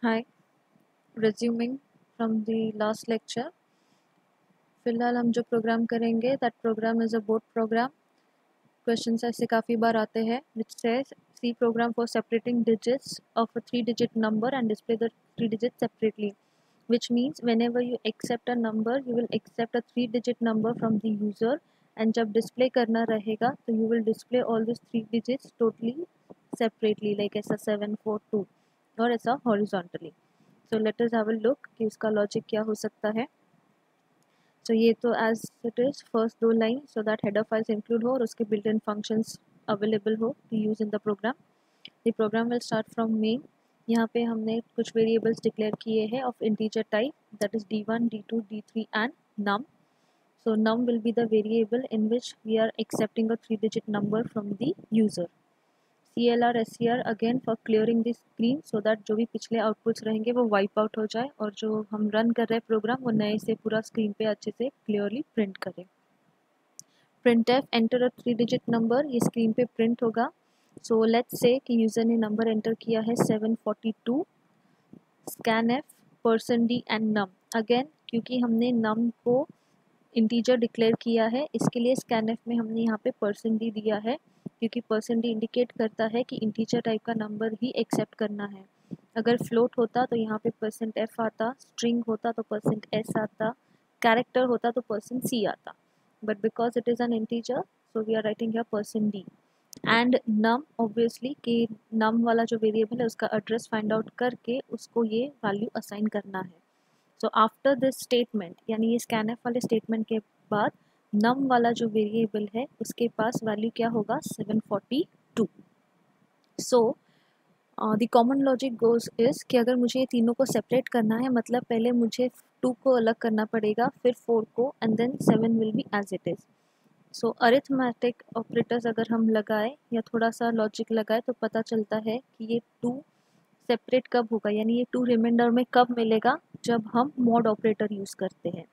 Hi, resuming from the last lecture. फिलहाल हम जो प्रोग्राम करेंगे that program is a board program. Questions ऐसे काफ़ी बार आते हैं which says C program for separating digits of a 3-digit number and display the 3 digits separately, which means whenever you accept a number you will accept a 3-digit number from the user and जब display करना रहेगा तो you will display all these 3 digits totally separately like ऐसा 742 और ऐसा horizontally. So let us have a look कि इसका logic क्या हो सकता है. So ये तो as it is first दो line so that header files include हो और उसके built-in functions available हो to use in the program. The program will start from main. यहाँ पे हमने कुछ variables declare किए हैं of integer type that is d1, d2, d3 and num. So num will be the variable in which we are accepting a 3-digit number from the user. CLR SCR again for clearing the screen so that जो भी पिछले outputs रहेंगे वो wipe out हो जाए और जो हम रन कर रहे हैं प्रोग्राम वो नए से पूरा स्क्रीन पे अच्छे से क्लियरली प्रिंट करे. printf enter a 3-digit number ये स्क्रीन पे प्रिंट होगा. सो लेट्स से कि यूज़र ने नंबर एंटर किया है 742. scanf %d and num. Again क्योंकि हमने num को इंटीजर डिक्लेयर किया है इसके लिए scanf में हमने यहाँ पे %d दिया है क्योंकि %d इंडिकेट करता है कि इंटीजर टाइप का नंबर ही एक्सेप्ट करना है. अगर फ्लोट होता तो यहाँ पे %f आता, स्ट्रिंग होता तो %s आता, कैरेक्टर होता तो %c आता, but because it is an integer so we are writing here %d. And num obviously कि नम वाला जो वेरिएबल है उसका एड्रेस फाइंड आउट करके उसको ये वैल्यू असाइन करना है. सो आफ्टर दिस स्टेटमेंट यानी ये स्कैनफ वाले स्टेटमेंट के बाद नम वाला जो वेरिएबल है उसके पास वैल्यू क्या होगा 742. So the common logic goes is कि अगर मुझे ये तीनों को सेपरेट करना है मतलब पहले मुझे 2 को अलग करना पड़ेगा फिर 4 को and then 7 will be as it is. So arithmetic operators अगर हम लगाए या थोड़ा सा लॉजिक लगाए तो पता चलता है कि ये 2 सेपरेट कब होगा यानी ये 2 रिमाइंडर में कब मिलेगा जब हम मॉड ऑपरेटर यूज़ करते हैं.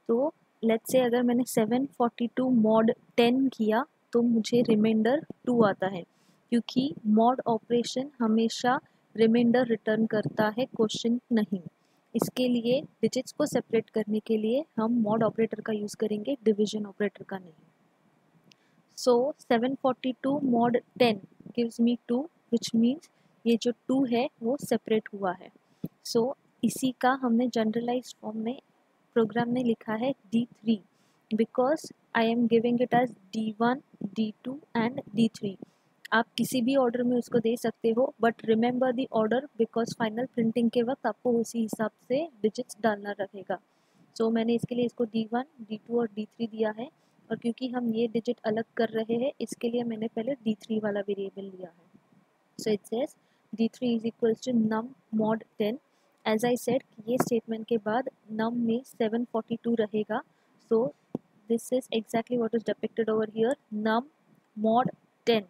तो लेट्स से अगर मैंने 742 मॉड 10 किया तो मुझे रिमाइंडर 2 आता है क्योंकि मॉड ऑपरेशन हमेशा रिमाइंडर रिटर्न करता है, क्वेश्चन नहीं. इसके लिए डिजिट्स को सेपरेट करने के लिए हम मॉड ऑपरेटर का यूज़ करेंगे, डिवीजन ऑपरेटर का नहीं. सो 742 mod 10 gives me 2 which means ये जो 2 है वो सेपरेट हुआ है. सो इसी का हमने जनरलाइज फॉर्म में प्रोग्राम में लिखा है D3 because I am giving it as D1, D2 and D3. आप किसी भी ऑर्डर में उसको दे सकते हो but remember the order because final printing के वक्त आपको उसी हिसाब से डिजिट्स डालना रहेगा. सो मैंने इसके लिए इसको D1, D2 और D3 दिया है और क्योंकि हम ये डिजिट अलग कर रहे हैं इसके लिए मैंने पहले D3 वाला वेरिएबल लिया है. So it says D3 is equals to num mod 10. As I said ये स्टेटमेंट के बाद num में 742 रहेगा. So this is exactly what is depicted over here num mod 10.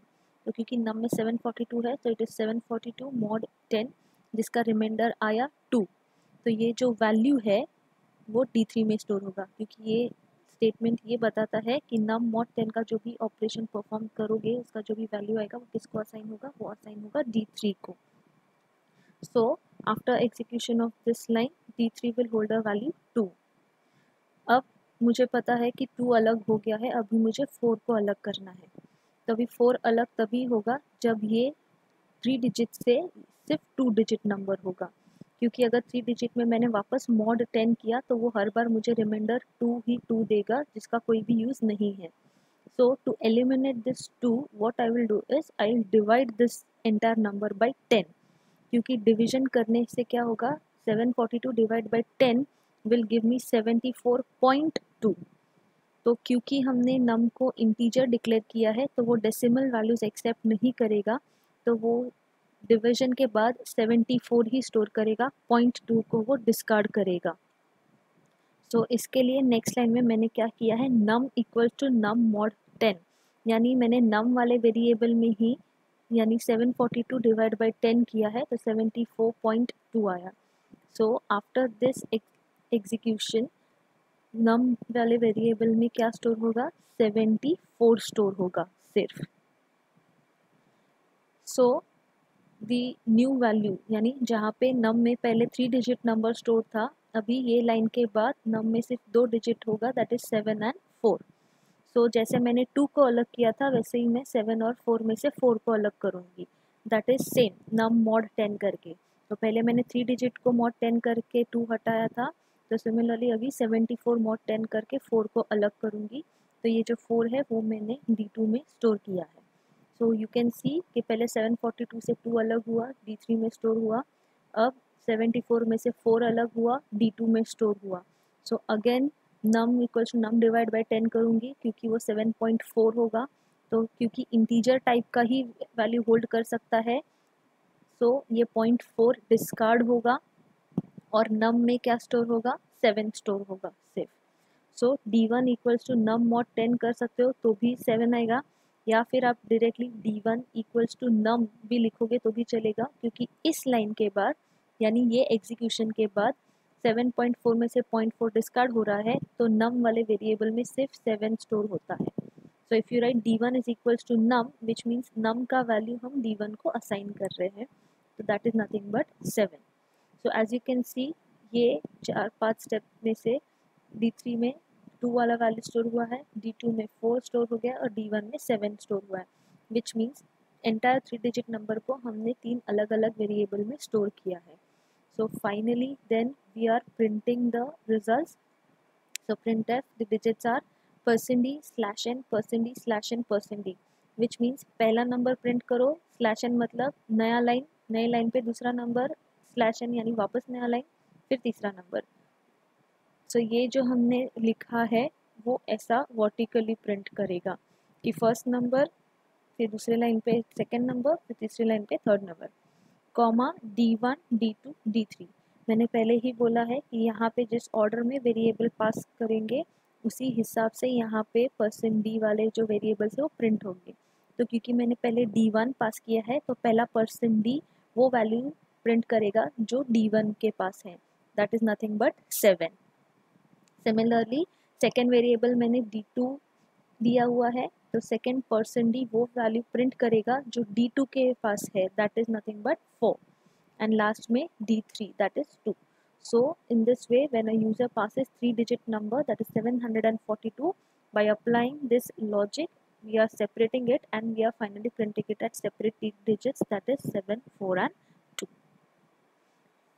तो क्योंकि num में 742 है तो इट इज 742 mod 10 जिसका रिमाइंडर आया 2. तो ये जो वैल्यू है वो D3 में स्टोर होगा क्योंकि ये स्टेटमेंट ये बताता है कि num mod 10 का जो भी ऑपरेशन परफॉर्म करोगे उसका जो भी वैल्यू आएगा वो किसको असाइन होगा, वो असाइन होगा D3 को. So after execution of this line D3 will hold a value 2. अब मुझे पता है कि 2 अलग हो गया है, अभी मुझे 4 को अलग करना है. तभी 4 अलग तभी होगा जब ये 3 डिजिट से सिर्फ 2 डिजिट नंबर होगा क्योंकि अगर 3 डिजिट में मैंने वापस मॉड 10 किया तो वो हर बार मुझे रिमाइंडर 2 ही 2 देगा जिसका कोई भी यूज़ नहीं है. So to eliminate this 2 what I will do is I will divide this entire number by 10 क्योंकि डिवीजन करने से क्या होगा 742 divide by 10 will give me 74.2. तो क्योंकि हमने नम को इंटीजर डिक्लेयर किया है तो वो डेसिमल वैल्यूज एक्सेप्ट नहीं करेगा तो वो डिवीजन के बाद 74 ही स्टोर करेगा, 0.2 को वो डिस्कार्ड करेगा. सो इसके लिए नेक्स्ट लाइन में मैंने क्या किया है num equal to num mod 10 यानी मैंने नम वाले वेरिएबल में ही यानी 742 डिवाइड बाय 10 किया है तो 74.2 आया. सो आफ्टर दिस एग्जीक्यूशन नम वाले वेरिएबल में क्या स्टोर होगा 74 स्टोर होगा सिर्फ. सो दी न्यू वैल्यू, यानी जहाँ पे नम में पहले 3 डिजिट नंबर स्टोर था, अभी ये लाइन के बाद नम में सिर्फ 2 डिजिट होगा, दैट इज 7 एंड 4। सो जैसे मैंने 2 को अलग किया था वैसे ही मैं 7 और 4 में से 4 को अलग करूँगी, that is same num mod 10 करके। तो पहले मैंने 3 डिजिट को मॉड 10 करके 2 हटाया था, तो सिमिलरली अभी 74 मॉड 10 करके 4 को अलग करूँगी। तो ये जो 4 है वो मैंने D2 में स्टोर किया है। सो यू कैन सी कि पहले 742 से 2 अलग हुआ, D3 में स्टोर हुआ, अब 74 में से 4 अलग हुआ, D2 में स्टोर हुआ। So again num equals to num divide by 10 करूँगी क्योंकि वो 7.4 होगा, तो क्योंकि इंटीजर टाइप का ही वैल्यू होल्ड कर सकता है, सो ये 0.4 डिस्कार्ड होगा और नम में क्या स्टोर होगा, 7 स्टोर होगा सिर्फ। So D1 equals to num mod 10 कर सकते हो तो भी 7 आएगा, या फिर आप डायरेक्टली D1 इक्वल्स टू नम भी लिखोगे तो भी चलेगा, क्योंकि इस लाइन के बाद यानी ये एग्जीक्यूशन के बाद 7.4 में से 0.4 डिस्कार्ड हो रहा है, तो नम वाले वेरिएबल में सिर्फ 7 स्टोर होता है। So if you write D1 is equals to num, which means num का वैल्यू हम D1 को असाइन कर रहे हैं, तो that is nothing but 7। So as you can see ये 4-5 स्टेप में से D3 में 2 वाला वैल्यू स्टोर हुआ है, D2 में 4 स्टोर हो गया और D1 में 7 स्टोर हुआ है, which means entire 3 digit number को हमने 3 अलग अलग वेरिएबल में स्टोर किया है। So finally then we are printing the results. So printf, the digits are %d /n %d /n %d, which means पहला नंबर प्रिंट करो, /n मतलब नया लाइन, नए लाइन पे दूसरा नंबर, /n यानी वापस नया लाइन, फिर तीसरा नंबर। सो ये जो हमने लिखा है वो ऐसा वर्टिकली प्रिंट करेगा कि फर्स्ट नंबर, फिर दूसरे लाइन पे सेकेंड नंबर, फिर तीसरी लाइन पे third number, comma D1 D2 D3। मैंने पहले ही बोला है कि यहाँ पे जिस ऑर्डर में वेरिएबल पास करेंगे उसी हिसाब से यहाँ पे %d वाले जो वेरिएबल्स है वो प्रिंट होंगे। तो क्योंकि मैंने पहले D1 पास किया है तो पहला %d वो वैल्यू प्रिंट करेगा जो D1 के पास है, that is nothing but 7। Similarly second variable मैंने D2 दिया हुआ है, तो सेकेंड %d वो वैल्यू प्रिंट करेगा जो D2 के पास है, that is nothing but 4, and last में D3 that is 2. So in this way when a user passes 3 digit number that is 742, by applying this logic we are separating it and we are finally printing it at separate digits, that is 7, 4 and 2.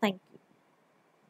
Thank you.